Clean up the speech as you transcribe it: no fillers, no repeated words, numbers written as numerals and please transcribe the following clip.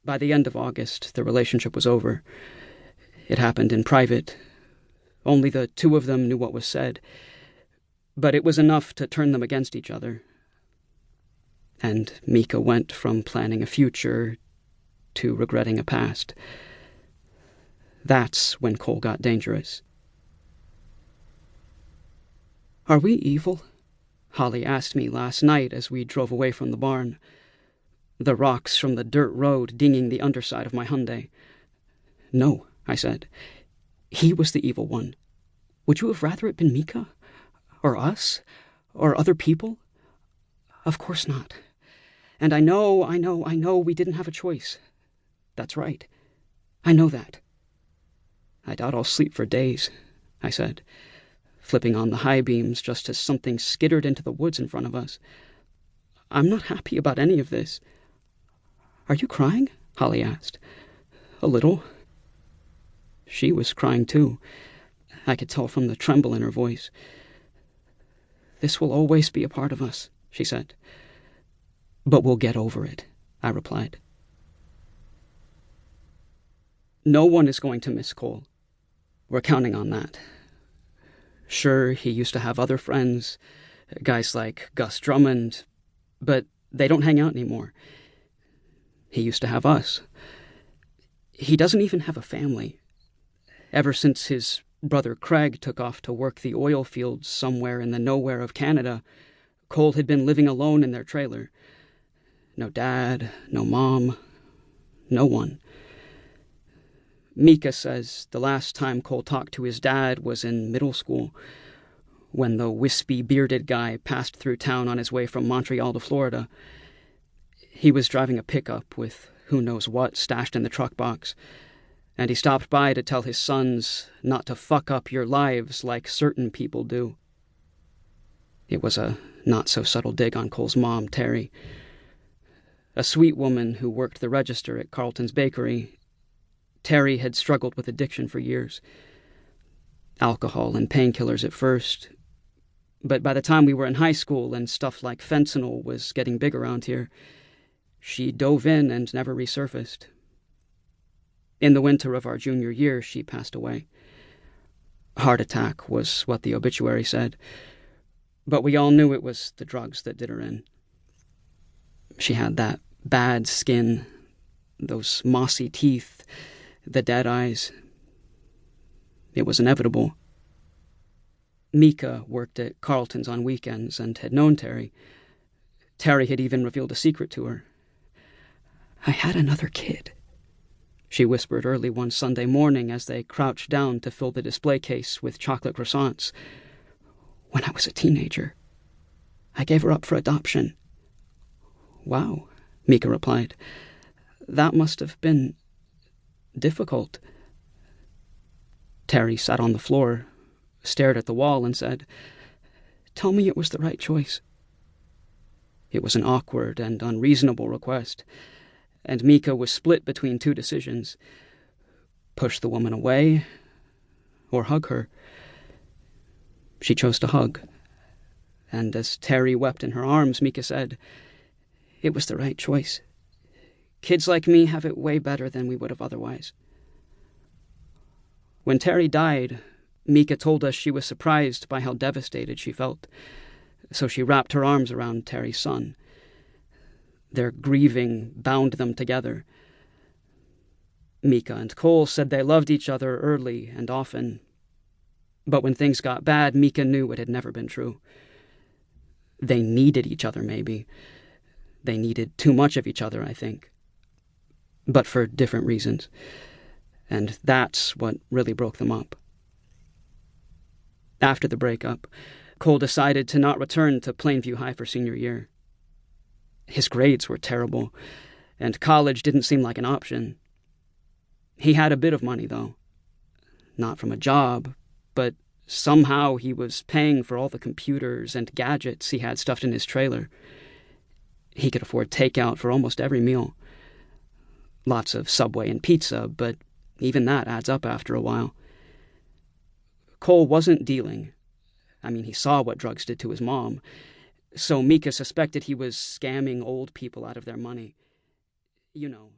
By the end of August, the relationship was over. It happened in private. Only the two of them knew what was said. But it was enough to turn them against each other. And Meeka went from planning a future to regretting a past. That's when Cole got dangerous. "Are we evil?" Holly asked me last night as we drove away from the barn, the rocks from the dirt road dinging the underside of my Hyundai. "No," I said. "He was the evil one. Would you have rather it been Meeka? Or us? Or other people? Of course not. And I know we didn't have a choice. That's right. I know that." "I doubt I'll sleep for days," I said, flipping on the high beams just as something skittered into the woods in front of us. "I'm not happy about any of this." "Are you crying?" Holly asked. "A little." She was crying too. I could tell from the tremble in her voice. "This will always be a part of us," she said. "But we'll get over it," I replied. No one is going to miss Cole. We're counting on that. Sure, he used to have other friends, guys like Gus Drummond, but they don't hang out anymore. He used to have us. He doesn't even have a family. Ever since his brother Craig took off to work the oil fields somewhere in the nowhere of Canada, Cole had been living alone in their trailer. No dad, no mom, no one. Meeka says the last time Cole talked to his dad was in middle school, when the wispy, bearded guy passed through town on his way from Montreal to Florida. He was driving a pickup with who knows what stashed in the truck box, and he stopped by to tell his sons not to fuck up your lives like certain people do. It was a not-so-subtle dig on Cole's mom, Terry. A sweet woman who worked the register at Carlton's Bakery. Terry had struggled with addiction for years. Alcohol and painkillers at first. But by the time we were in high school and stuff like fentanyl was getting big around here, she dove in and never resurfaced. In the winter of our junior year, she passed away. Heart attack was what the obituary said, but we all knew it was the drugs that did her in. She had that bad skin, those mossy teeth, the dead eyes. It was inevitable. Meeka worked at Carlton's on weekends and had known Terry. Terry had even revealed a secret to her. "I had another kid," she whispered early one Sunday morning as they crouched down to fill the display case with chocolate croissants. "When I was a teenager. I gave her up for adoption." "Wow," Meeka replied. "That must have been difficult." Terry sat on the floor, stared at the wall, and said, "Tell me it was the right choice." It was an awkward and unreasonable request, and Meeka was split between two decisions: push the woman away or hug her. She chose to hug, and as Terry wept in her arms, Meeka said, "It was the right choice. Kids like me have it way better than we would have otherwise." When Terry died, Meeka told us she was surprised by how devastated she felt, so she wrapped her arms around Terry's son. Their grieving bound them together. Meeka and Cole said they loved each other early and often, but when things got bad, Meeka knew it had never been true. They needed each other, maybe. They needed too much of each other, I think. But for different reasons. And that's what really broke them up. After the breakup, Cole decided to not return to Plainview High for senior year. His grades were terrible, and college didn't seem like an option. He had a bit of money, though. Not from a job, but somehow he was paying for all the computers and gadgets he had stuffed in his trailer. He could afford takeout for almost every meal. Lots of Subway and pizza, but even that adds up after a while. Cole wasn't dealing. I mean, he saw what drugs did to his mom. So Meeka suspected he was scamming old people out of their money. You know,